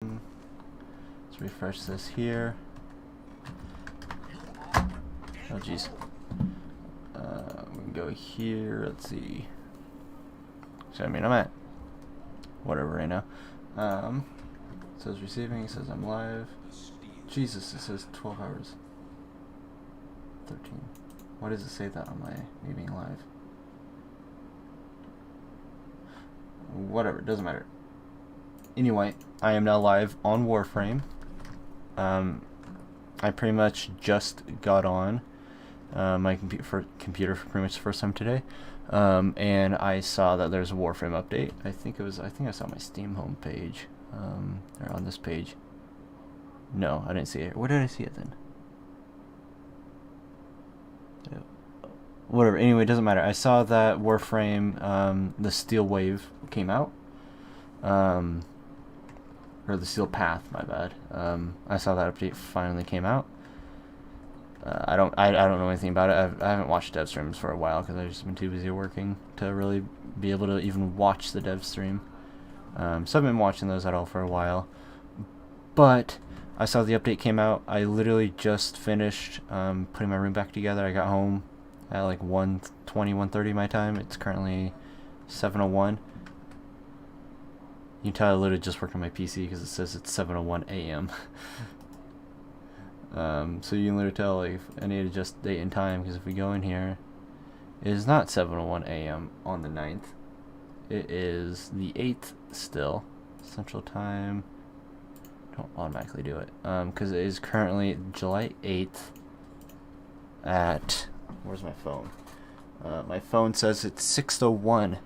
Let's refresh this here. Oh jeez. We can go here. Let's see. So I mean, I'm at whatever right now. It says receiving. It says I'm live. Jesus, it says 12 hours. 13. Why does it say that on me being live? Whatever, it doesn't matter. Anyway, I am now live on Warframe. I pretty much just got on my computer for pretty much the first time today, and I saw that there's a Warframe update. I think I saw my Steam homepage, or on this page. No, I didn't see it. Where did I see it then? Whatever. Anyway, it doesn't matter. I saw that Warframe, the Steel Wave came out. Or the Steel Path, my bad. I saw that update finally came out. I don't know anything about it. I haven't watched dev streams for a while because I've just been too busy working to really be able to even watch the dev stream. So I've been watching those at all for a while. But I saw the update came out. I literally just finished putting my room back together. I got home at like 1:20, 1:30 my time. It's currently 7:01. You can tell I literally just worked on my PC because it says it's 7:01 a.m. So you can literally tell like, if I need to adjust date and time, because if we go in here, it is not 7:01 a.m. on the 9th. It is the 8th still. Central Time. Don't automatically do it. Because it is currently July 8th at... Where's my phone? My phone says it's 6:01.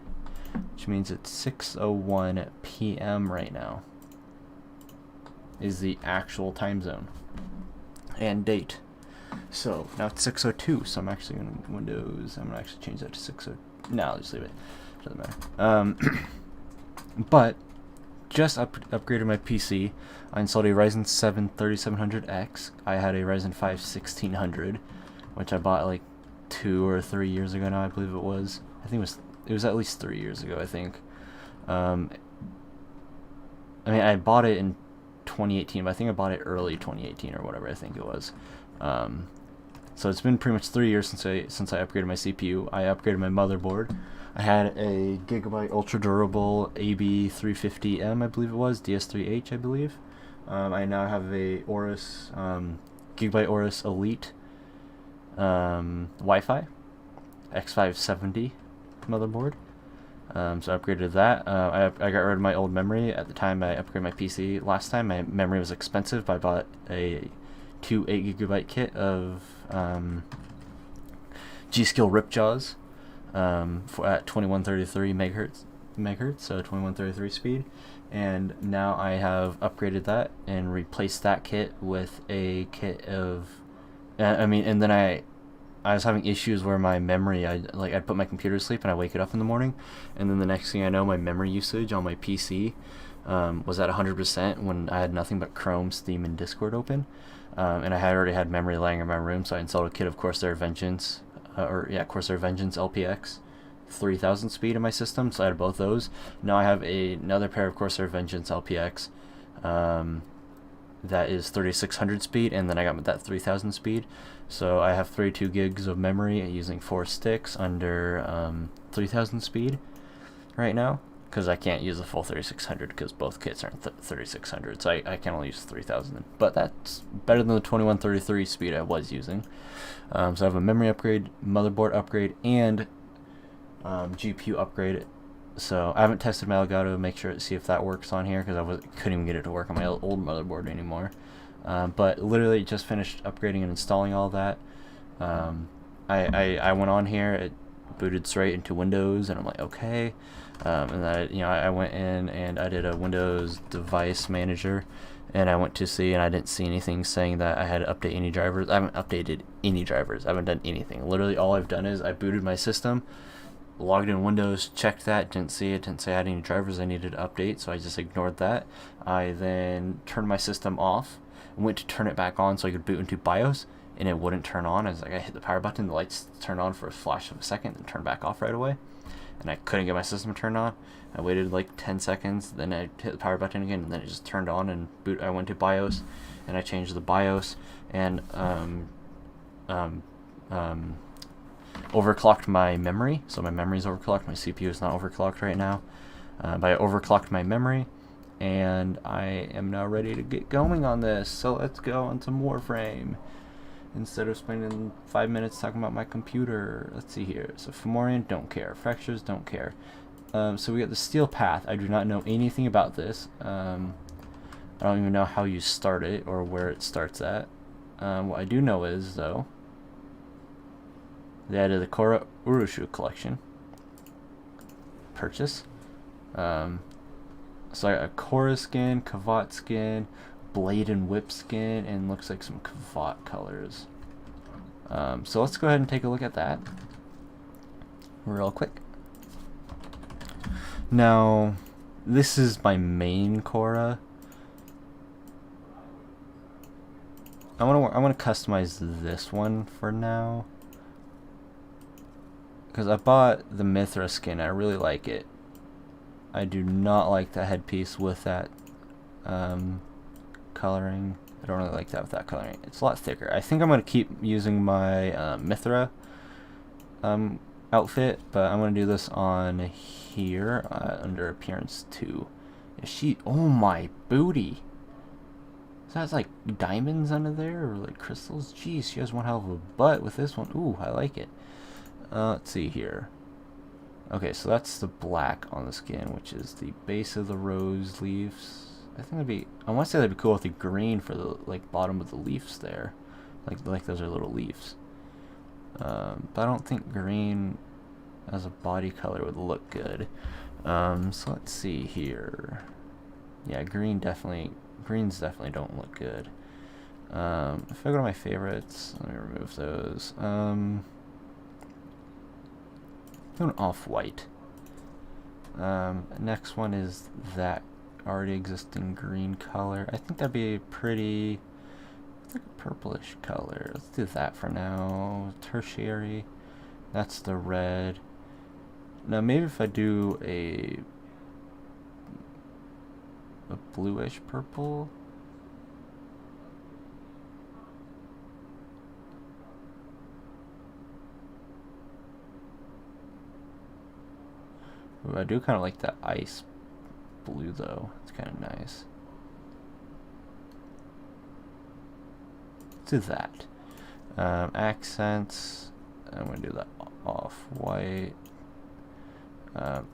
Which means it's 6:01 p.m. right now. Is the actual time zone and date. So now it's 6:02. So I'm actually going to Windows. I'm going to actually change that to 6:02. No, I'll just leave it. Doesn't matter. But just upgraded my PC. I installed a Ryzen 7 3700X. I had a Ryzen 5 1600, which I bought like 2 or 3 years ago now. I believe it was. I think it was at least 3 years ago, I think. I mean, I bought it in 2018, but I think I bought it early 2018 or whatever I think it was. So it's been pretty much 3 years since I upgraded my CPU. I upgraded my motherboard. I had a Gigabyte ultra durable AB350M, I believe it was, DS3H, I believe. I now have a Aorus, Gigabyte Aorus Elite Wi-Fi X570 motherboard. So I upgraded that. I got rid of my old memory at the time I upgraded my PC. Last time my memory was expensive, but I bought two 8GB kit of G.Skill Ripjaws at 2133 megahertz, so 2133 speed. And now I have upgraded that and replaced that kit with a kit of and then I was having issues where my memory, I'd put my computer to sleep and I wake it up in the morning, and then the next thing I know, my memory usage on my PC was at 100% when I had nothing but Chrome, Steam, and Discord open, and I had already had memory laying in my room, so I installed a kit of Corsair Vengeance, Corsair Vengeance LPX 3000 speed in my system, so I had both those. Now I have another pair of Corsair Vengeance LPX that is 3600 speed, and then I got that 3000 speed. So I have 32 gigs of memory using 4 sticks under 3000 speed right now, because I can't use the full 3600 because both kits aren't 3600, so I can only use 3000. But that's better than the 2133 speed I was using. So I have a memory upgrade, motherboard upgrade, and GPU upgrade. So I haven't tested my Elgato to see if that works on here, because I couldn't even get it to work on my old motherboard anymore. But literally just finished upgrading and installing all that. I went on here, it booted straight into Windows, and I'm like, okay. And then I went in and I did a Windows device manager, and I went to see, and I didn't see anything saying that I had to update any drivers. I haven't updated any drivers. I haven't done anything. Literally all I've done is I booted my system, logged in Windows, checked that, didn't see it, didn't say I had any drivers I needed to update, so I just ignored that. I then turned my system off and went to turn it back on so I could boot into BIOS, and it wouldn't turn on. I hit the power button, the lights turned on for a flash of a second, and turned back off right away. and I couldn't get my system turned on. I waited like 10 seconds, then I hit the power button again, and then it just turned on and boot. I went to BIOS, and I changed the BIOS, and overclocked my memory. So my memory is overclocked. My CPU is not overclocked right now. But I overclocked my memory, and I am now ready to get going on this. So let's go on some Warframe. Instead of spending 5 minutes talking about my computer. Let's see here. So Fomorian, don't care. Fractures, don't care. So we got the Steel Path. I do not know anything about this. I don't even know how you start it or where it starts at. What I do know is, though, they added the Korra Urushu collection. Purchase. So I got a Korra skin, Kavat skin, Blade and Whip skin, and looks like some Kavat colors. So let's go ahead and take a look at that real quick. Now, this is my main Korra. I want to customize this one for now, because I bought the Mithra skin. I really like it. I do not like the headpiece with that coloring. I don't really like that with that coloring. It's a lot thicker. I think I'm going to keep using my Mithra outfit, but I'm going to do this on here under appearance 2. Is she... Oh my booty! Is that like diamonds under there or like crystals? Jeez, she has one hell of a butt with this one. Ooh, I like it. Let's see here. Okay, so that's the black on the skin, which is the base of the rose leaves. I think that'd be... I want to say that'd be cool with the green for the like bottom of the leaves there, like those are little leaves. But I don't think green as a body color would look good. So let's see here. Yeah, greens definitely don't look good. If I go to my favorites, let me remove those. Going off-white. Next one is that already existing green color. I think that'd be pretty... It's like a purplish color. Let's do that for now. Tertiary. That's the red. Now maybe if I do a bluish purple. Ooh, I do kind of like that ice blue though. It's kind of nice. Let's do that. Accents. I'm going to do that off-white.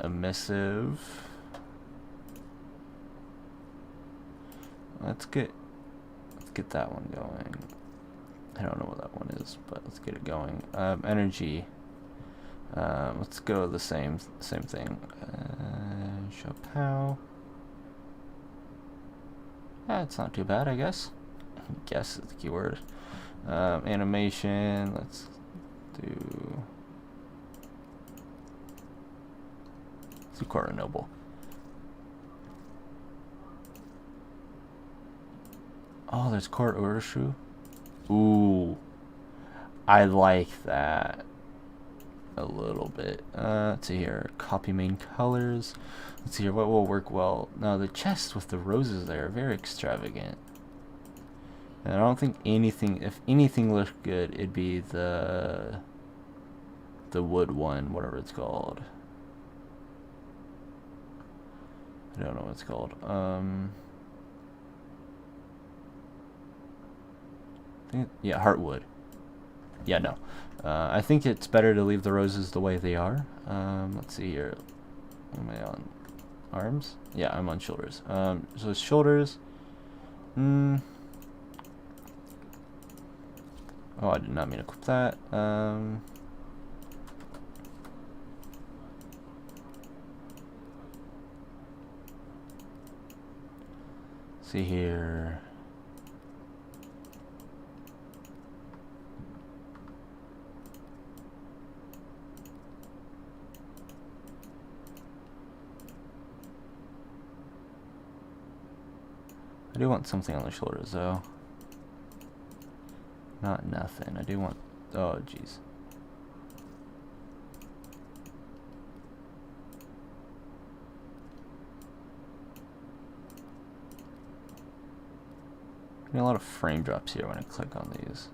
Emissive. Let's get that one going. I don't know what that one is, but let's get it going. Energy. Let's go the same thing. Chapeau. It's not too bad, I guess. Guess is the keyword. Animation. Let's do Korra Noble. Oh, there's Korra Urushu. Ooh, I like that a little bit. Let's see here. Copy main colors. Let's see here. What will work well? Now the chest with the roses there are very extravagant. And I don't think anything. If anything looked good, it'd be the wood one, whatever it's called. I don't know what it's called. Yeah, Heartwood. Yeah, no. I think it's better to leave the roses the way they are. Let's see here. Am I on arms? Yeah, I'm on shoulders. So shoulders. Oh, I did not mean to clip that. See here. I do want something on the shoulders though. Not nothing. I do want... Oh, jeez. Getting a lot of frame drops here when I click on these.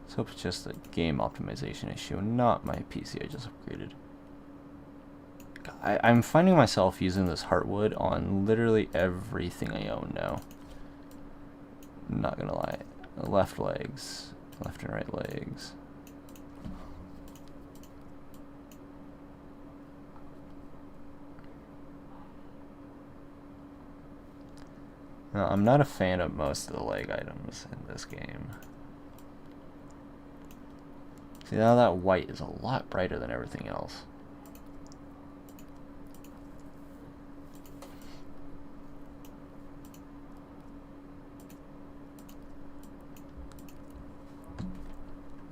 Let's hope it's just a game optimization issue and not my PC I just upgraded. I'm finding myself using this heartwood on literally everything I own now. Not gonna lie. Left legs, left and right legs. Now, I'm not a fan of most of the leg items in this game. See, now that white is a lot brighter than everything else.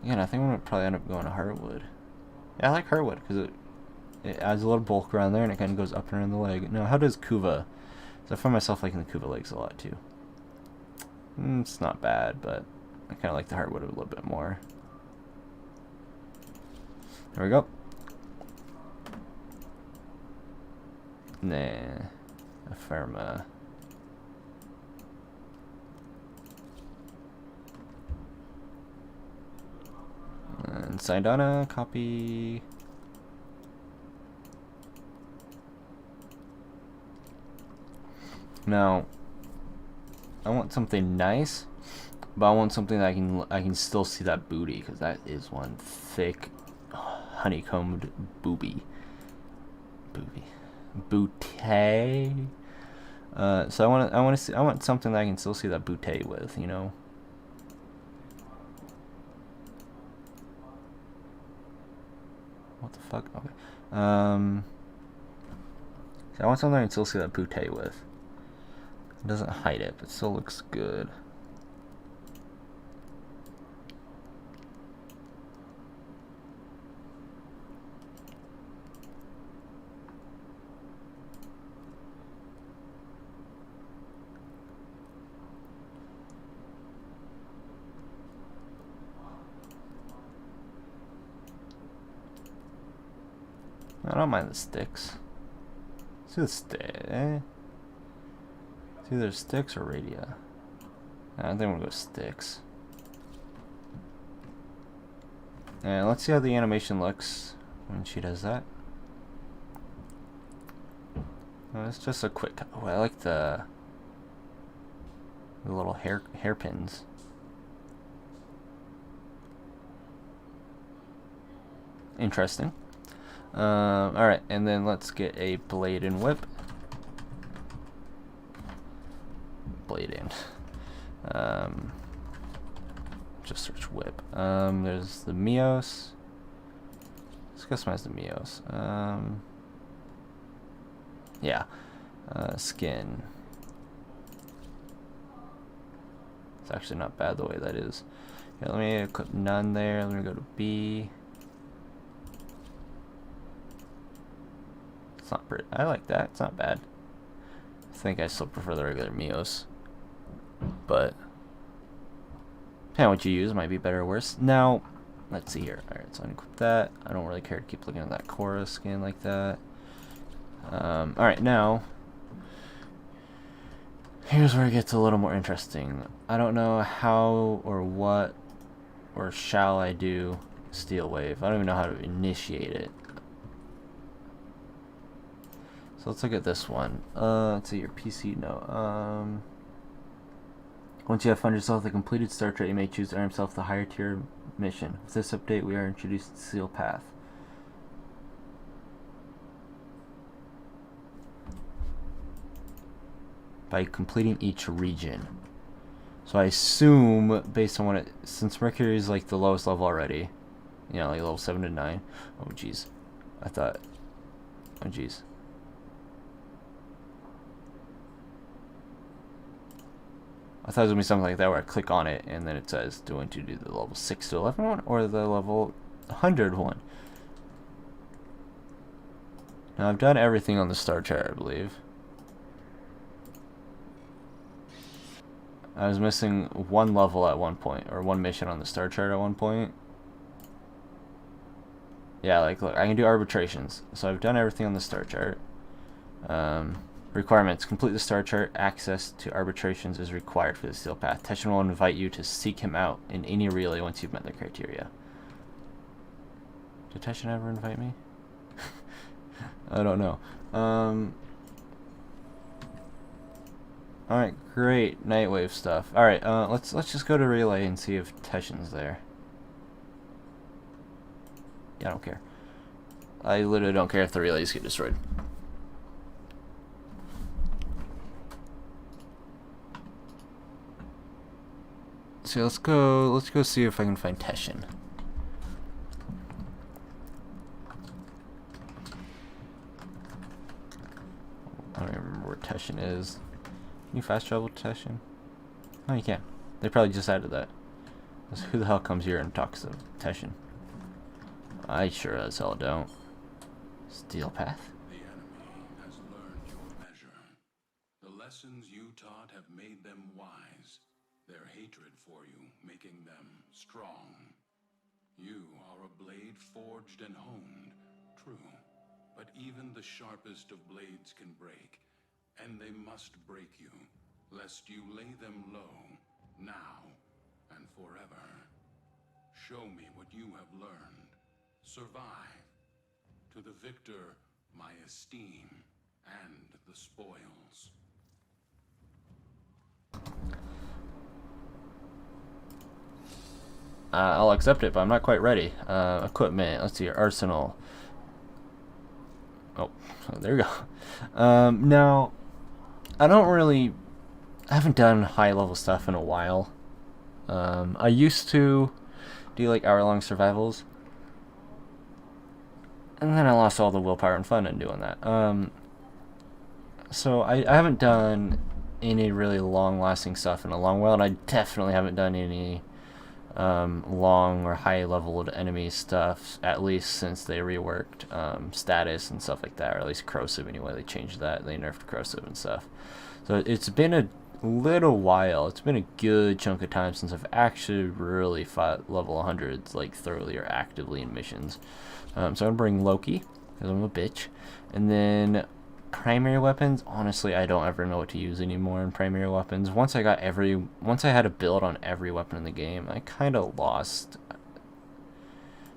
Again, I think I'm gonna probably end up going to hardwood. Yeah, I like hardwood because it adds a little bulk around there and it kind of goes up and around the leg. Now, how does Kuva? So I find myself liking the Kuva legs a lot too. It's not bad, but I kind of like the hardwood a little bit more. There we go. Nah, Affirma. And Sidana, copy. Now, I want something nice, but I want something that I can still see that booty, because that is one thick, honeycombed booty. So I want something that I can still see that booty with, you know. What the fuck? Okay. So I want something I can still see that booty with. It doesn't hide it, but still looks good. I don't mind the sticks. See the stick. It's either sticks or radia. I think I'm gonna go sticks. And let's see how the animation looks when she does that. Oh, it's just a quick. Oh, I like the little hairpins. Interesting. Alright, and then let's get a blade and whip. Blade in. Just search whip. There's the Mios. Let's customize the Mios. Yeah. Skin. It's actually not bad the way that is. Yeah, let me put none there. Let me go to B. It's not pretty. I like that. It's not bad. I think I still prefer the regular Mios. But depending on what you use, might be better or worse. Now, let's see here. Alright, so unequip that. I don't really care to keep looking at that Korra skin like that. Alright, now here's where it gets a little more interesting. I don't know how or what or shall I do Steel Wave. I don't even know how to initiate it. So let's look at this one. Let's see your PC. No. Once you have found yourself the completed Star Trek, you may choose to earn yourself the higher tier mission. With this update, we are introduced to Seal Path. By completing each region. So I assume, based on what it, since Mercury is like the lowest level already, you know, like level 7 to 9. Oh jeez, I thought. Oh jeez. I thought it was gonna be something like that where I click on it and then it says do to do the level 6 to 11 one or the level 100 one. Now I've done everything on the star chart, I believe. I was missing one level at one point, or one mission on the star chart at one point. Yeah, like look, I can do arbitrations. So I've done everything on the star chart. Requirements. Complete the star chart. Access to arbitrations is required for the steel path. Teshin will invite you to seek him out in any relay once you've met the criteria. Did Teshin ever invite me? I don't know. Alright, great. Nightwave stuff. Alright, let's just go to relay and see if Teshin's there. Yeah, I don't care. I literally don't care if the relays get destroyed. So let's go see if I can find Teshin. I don't even remember where Teshin is. Can you fast travel to Teshin? No, you can't. They probably just added that. Who the hell comes here and talks to Teshin? I sure as hell don't. Steel path? The enemy has learned your measure. The lessons you taught have made them wise. Their hatred for you making them strong. You are a blade forged and honed, true. But even the sharpest of blades can break, and they must break you, lest you lay them low, now and forever. Show me what you have learned. Survive. To the victor, my esteem and the spoils. I'll accept it, but I'm not quite ready. Equipment. Let's see your arsenal. Oh, there we go. Now, I haven't done high level stuff in a while. I used to do like hour-long survivals, and then I lost all the willpower and fun in doing that. So I haven't done any really long-lasting stuff in a long while, and I definitely haven't done any long or high-leveled enemy stuff, at least since they reworked status and stuff like that, or at least corrosive anyway. They changed that. They nerfed corrosive and stuff. So it's been a little while. It's been a good chunk of time since I've actually really fought level 100s like thoroughly or actively in missions. So I'm gonna bring Loki because I'm a bitch, and then primary weapons. Honestly, I don't ever know what to use anymore in primary weapons. Once I had a build on every weapon in the game, I kind of lost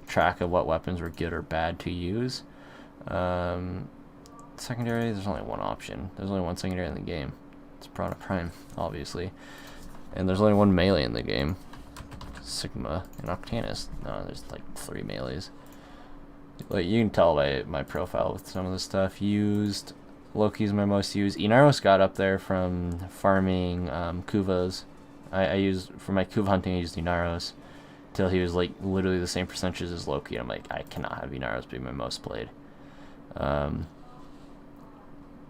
track of what weapons were good or bad to use. Secondary, there's only one option. There's only one secondary in the game. It's Piranha Prime, obviously. And there's only one melee in the game. Sigma and Octanus. No, there's like 3 melees. Like, you can tell by my profile with some of the stuff used. Loki's my most used. Inaros got up there from farming Kuvas. I used, for my Kuva hunting, I used Inaros till he was like literally the same percentages as Loki. I'm like, I cannot have Inaros be my most played.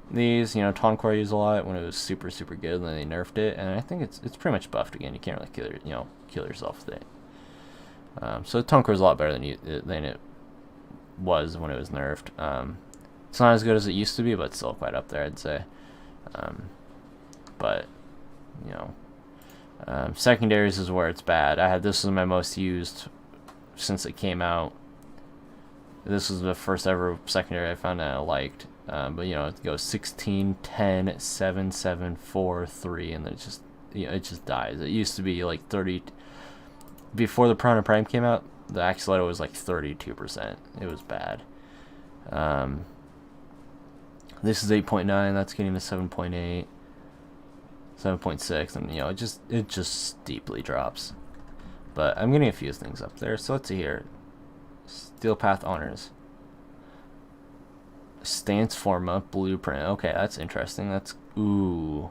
These, you know, Tonkor I used a lot when it was super good, and then they nerfed it, and I think it's pretty much buffed again. You can't really kill yourself with it. So Tonkor is a lot better than it was when it was nerfed. It's not as good as it used to be, but still quite up there, I'd say. But you know, secondaries is where it's bad. This is my most used since it came out. This was the first ever secondary I found that I liked. But you know, it goes 16, 10, 7, 7, 4, 3, and then it just dies. It used to be like 30. Before the Piranha Prime came out, the Axolotl was like 32%. It was bad. This is 8.9. That's getting to 7.8, 7.6, and you know, it just steeply drops. But I'm getting a few things up there. So let's see here. Steel Path Honors. Stance Forma Blueprint. Okay, that's interesting. That's ooh.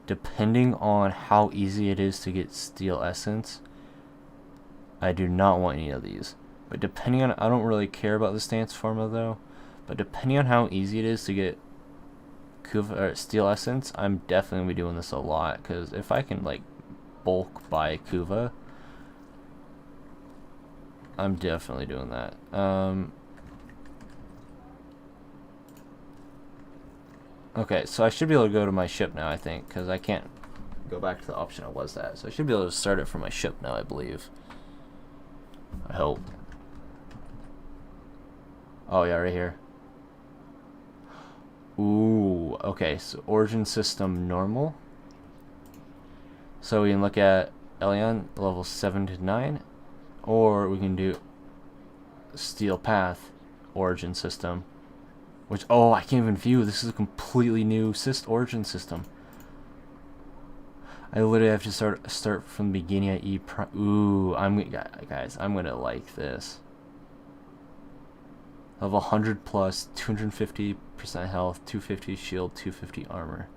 Depending on how easy it is to get Steel Essence, I do not want any of these. But depending on, I don't really care about the Stance Forma though. But depending on how easy it is to get Kuva or Steel Essence, I'm definitely gonna be doing this a lot. Because if I can like bulk buy Kuva, I'm definitely doing that. Okay, so I should be able to go to my ship now, I think, because I can't go back to the option I was at. So I should be able to start it from my ship now, I believe. I hope. Oh yeah, right here. Ooh, okay, so origin system normal. So we can look at Elion level 7 to 9, or we can do Steel Path origin system, which, oh, I can't even view. This is a completely new origin system. I literally have to start from the beginning at E prime. Ooh, guys, I'm gonna like this. Level 100 plus, 250% health, 250 shield, 250 armor.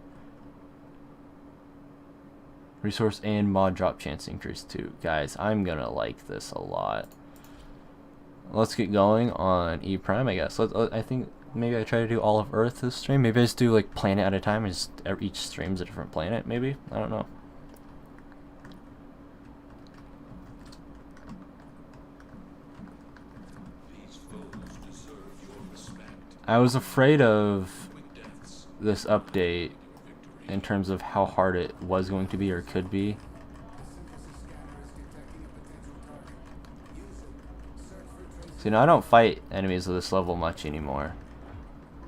Resource and mod drop chance increase too. Guys, I'm gonna like this a lot. Let's get going on E prime, I guess. I think maybe I try to do all of Earth this stream. Maybe I just do like planet at a time, and just each stream's a different planet. Maybe, I don't know. I was afraid of this update in terms of how hard it was going to be or could be. So, you know, I don't fight enemies of this level much anymore.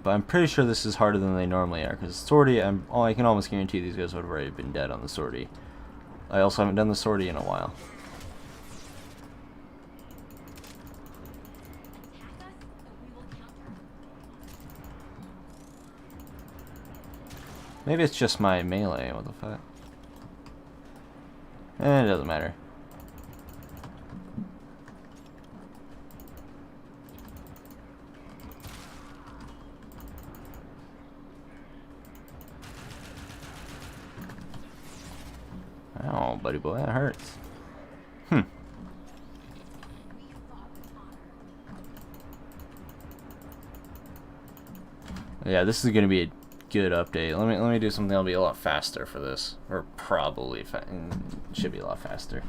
But I'm pretty sure this is harder than they normally are, because Sortie, I can almost guarantee these guys would have already been dead on the Sortie. I also haven't done the Sortie in a while. Maybe it's just my melee, what the fuck? It doesn't matter. Ow, buddy boy, that hurts. Yeah, this is gonna be a good update. Let me do something that'll be a lot faster for this, or probably should be a lot faster.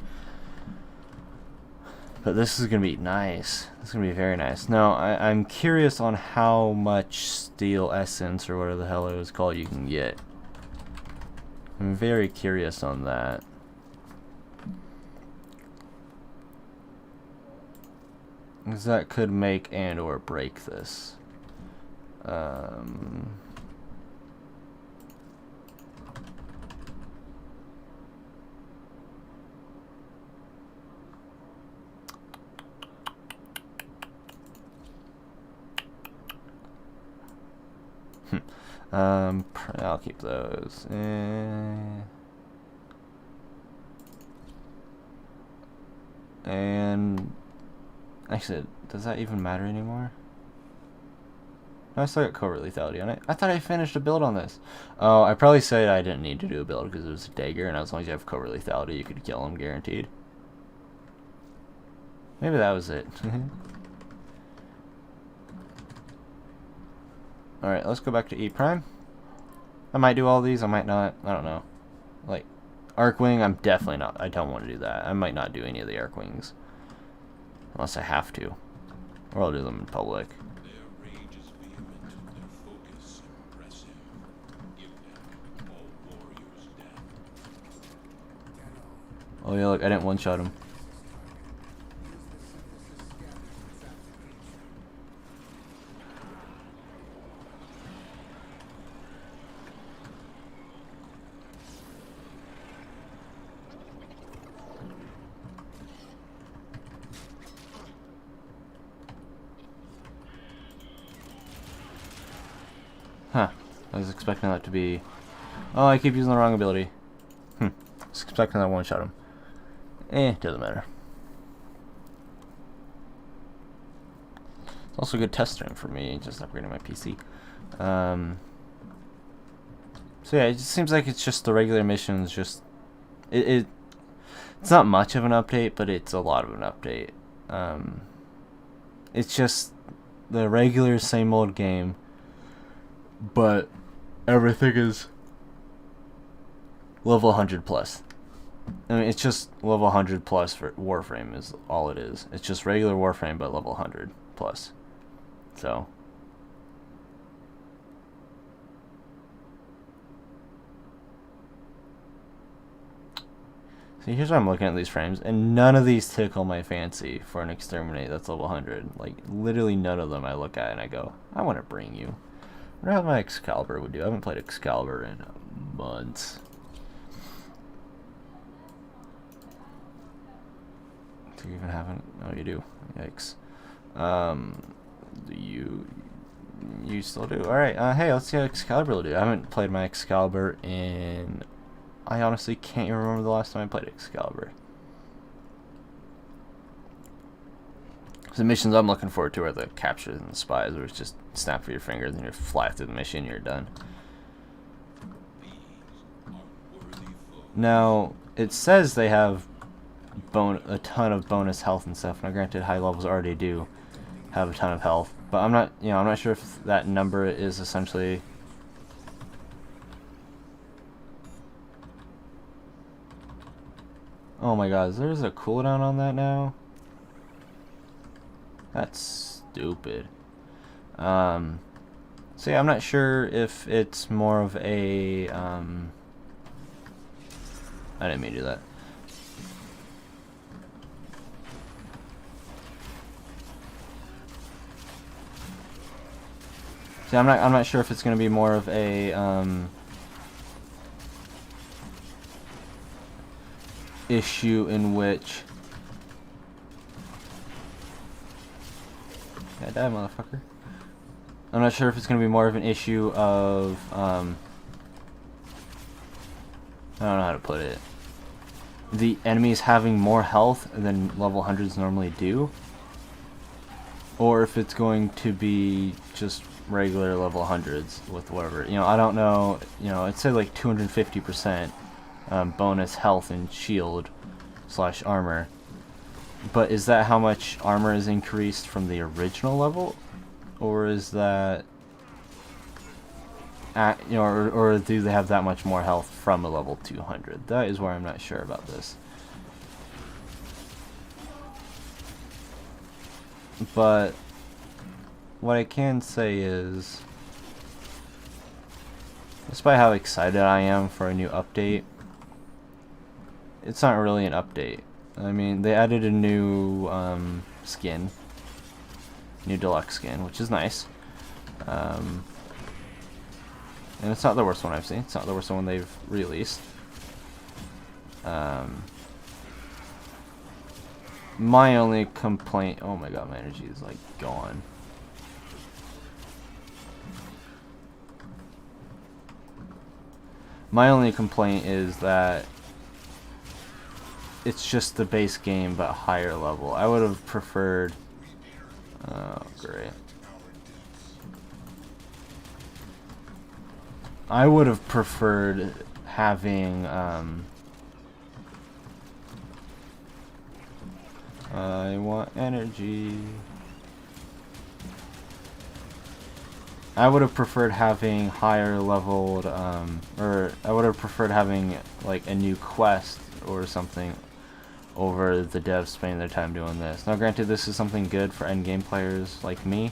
But this is gonna be nice. This is gonna be very nice. Now I'm curious on how much steel essence or whatever the hell it was called you can get. I'm very curious on that. Because that could make and or break this. I'll keep those. And actually, does that even matter anymore? No, I still got covert lethality on it. I thought I finished a build on this. Oh, I probably said I didn't need to do a build because it was a dagger, and as long as you have covert lethality, you could kill him guaranteed. Maybe that was it. Alright, let's go back to E prime. I might do all these, I might not. I don't know. Like, Arcwing, I'm definitely not. I don't want to do that. I might not do any of the Arcwings. Unless I have to. Or I'll do them in public. Oh yeah, look, I didn't one-shot him. Huh. I was expecting that to be... Oh, I keep using the wrong ability. I was expecting that one-shot him. Doesn't matter. It's also a good test stream for me, just upgrading my PC. So yeah, it just seems like it's just the regular missions, just... It's not much of an update, but it's a lot of an update. It's just the regular same old game, but everything is level 100 plus. I mean, it's just level 100 plus for Warframe is all it is. It's just regular Warframe, but level 100 plus. So See, here's why I'm looking at these frames, and none of these tickle my fancy for an exterminate that's level 100. Like, literally none of them I look at and I go, I want to bring you. I wonder how my Excalibur would do. I haven't played Excalibur in months. Do you even haven't? Oh, you do. Yikes. You still do. Alright, hey, let's see how Excalibur will do. I haven't played my Excalibur in... I honestly can't even remember the last time I played Excalibur. The missions I'm looking forward to are the captures and the spies, where it's just snap of your fingers and you fly through the mission, you're done. Now, it says they have a ton of bonus health and stuff. Now, granted, high levels already do have a ton of health, but I'm not sure if that number is essentially... Oh my god, there's a cooldown on that now? That's stupid. So yeah, I'm not sure if it's more of a, I didn't mean to do that. See, I'm not sure if it's going to be more of a, issue in which... Yeah, die, motherfucker. I'm not sure if it's going to be more of an issue of, I don't know how to put it. The enemies having more health than level 100s normally do. Or if it's going to be just regular level 100s with whatever. You know, I don't know. You know, it said like 250% bonus health and shield / armor. But is that how much armor is increased from the original level? Or is that... or do they have that much more health from a level 200? That is where I'm not sure about this. But what I can say is, despite how excited I am for a new update, it's not really an update. I mean, they added a new skin, new deluxe skin, which is nice. And it's not the worst one I've seen. It's not the worst one they've released. My only complaint... Oh my god, my energy is like gone. My only complaint is that it's just the base game but higher level. I would have preferred... Oh, great. I would have preferred having... I want energy. I would have preferred having higher leveled, or I would have preferred having like a new quest or something over the devs spending their time doing this. Now granted, this is something good for endgame players like me.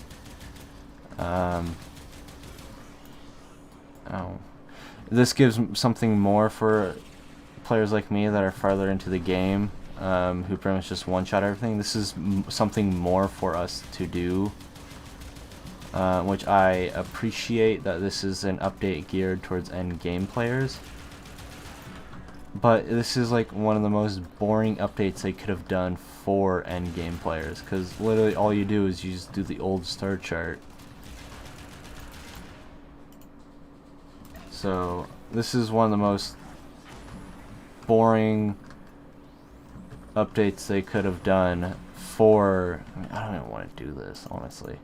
This gives something more for players like me that are farther into the game, who pretty much just one-shot everything. This is something more for us to do, which I appreciate that this is an update geared towards end game players. But this is like one of the most boring updates they could have done for end game players, because literally all you do is you just do the old star chart. So this is one of the most boring updates they could have done for... I mean, I don't even want to do this, honestly.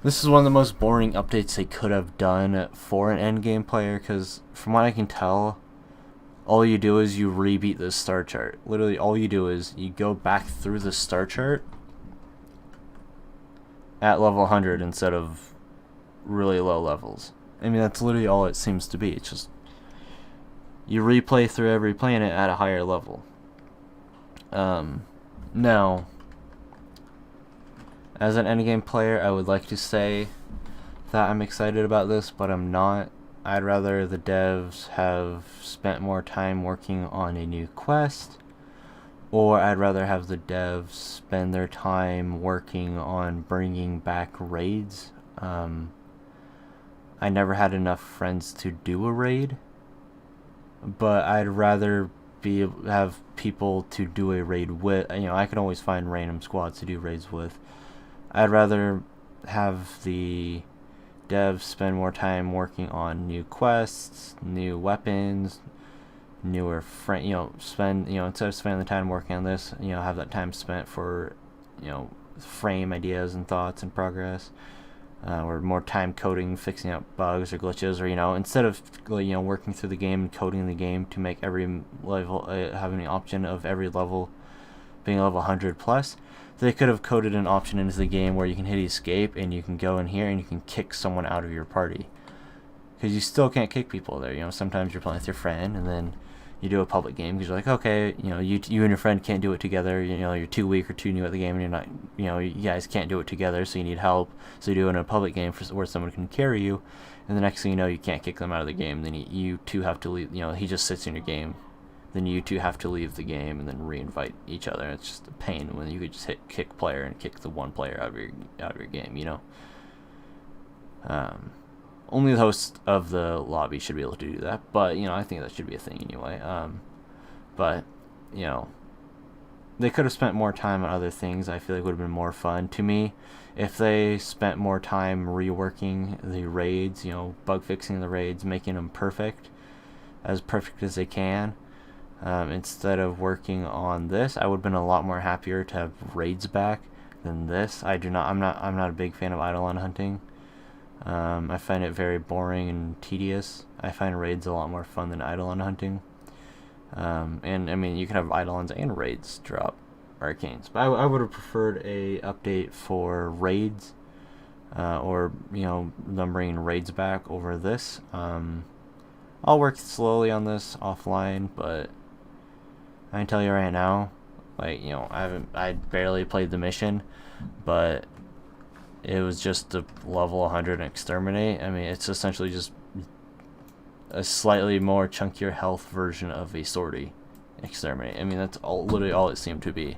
This is one of the most boring updates they could have done for an endgame player, because from what I can tell, all you do is you rebeat the star chart. Literally all you do is you go back through the star chart at level 100 instead of really low levels. I mean, that's literally all it seems to be. It's just you replay through every planet at a higher level. Now, as an endgame player, I would like to say that I'm excited about this, but I'm not. I'd rather the devs have spent more time working on a new quest, or I'd rather have the devs spend their time working on bringing back raids. I never had enough friends to do a raid, but I'd rather have people to do a raid with. I can always find random squads to do raids with. I'd rather have the devs spend more time working on new quests, new weapons, newer spend instead of spending the time working on this, have that time spent for frame ideas and thoughts and progress, or more time coding, fixing out bugs or glitches, or instead of working through the game and coding the game to make every level having the option of every level being level 100 plus. They could have coded an option into the game where you can hit escape and you can go in here and you can kick someone out of your party, because you still can't kick people there. Sometimes you're playing with your friend and then you do a public game because you're like, okay, you and your friend can't do it together. You're too weak or too new at the game, and you're not, you guys can't do it together, so you need help. So you do it in a public game where someone can carry you, and the next thing you know, you can't kick them out of the game. Then you two have to leave. He just sits in your game. Then you two have to leave the game and then reinvite each other. It's just a pain when you could just hit kick player and kick the one player out of your game. Only the host of the lobby should be able to do that, but I think that should be a thing anyway. But they could have spent more time on other things. I feel like would have been more fun to me if they spent more time reworking the raids, bug fixing the raids, making them perfect as they can. Instead of working on this, I would have been a lot more happier to have raids back than this. I'm not a big fan of Eidolon hunting. I find it very boring and tedious. I find raids a lot more fun than Eidolon hunting. And I mean, you can have Eidolons and raids drop arcanes, but I would have preferred a update for raids, or them bringing raids back over this. I'll work slowly on this offline, but I can tell you right now, I barely played the mission, but it was just a level 100 and exterminate. I mean, it's essentially just a slightly more chunkier health version of a sortie exterminate. I mean, that's literally all it seemed to be.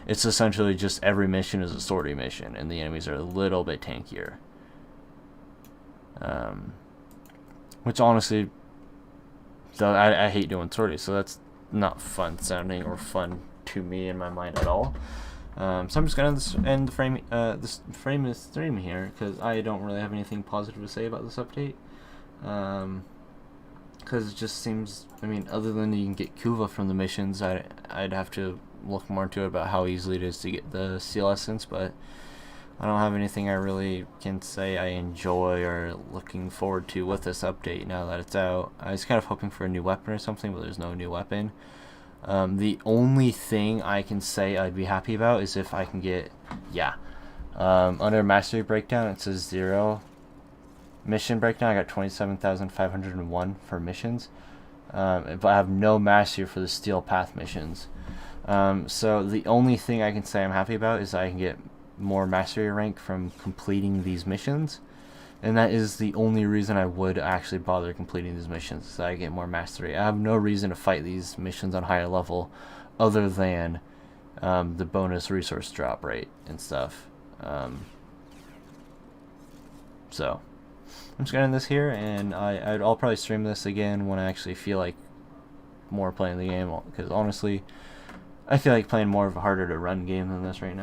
It's essentially just every mission is a sortie mission, and the enemies are a little bit tankier. Which honestly, I hate doing sorties, so that's not fun sounding or fun to me in my mind at all. So I'm just gonna end the frame of stream here, because I don't really have anything positive to say about this update. Because it just seems, I mean, other than you can get Kuva from the missions, I'd have to look more into it about how easily it is to get the Seal Essence, but I don't have anything I really can say I enjoy or looking forward to with this update now that it's out. I was kind of hoping for a new weapon or something, but there's no new weapon. The only thing I can say I'd be happy about is if I can get, under Mastery Breakdown it says 0. Mission Breakdown, I got 27,501 for missions, but I have no Mastery for the Steel Path missions. So the only thing I can say I'm happy about is I can get more Mastery rank from completing these missions, and that is the only reason I would actually bother completing these missions, so I get more Mastery. I have no reason to fight these missions on higher level other than the bonus resource drop rate and stuff. So I'm just gonna end this here, and I'll probably stream this again when I actually feel like more playing the game, because honestly I feel like playing more of a harder to run game than this right now.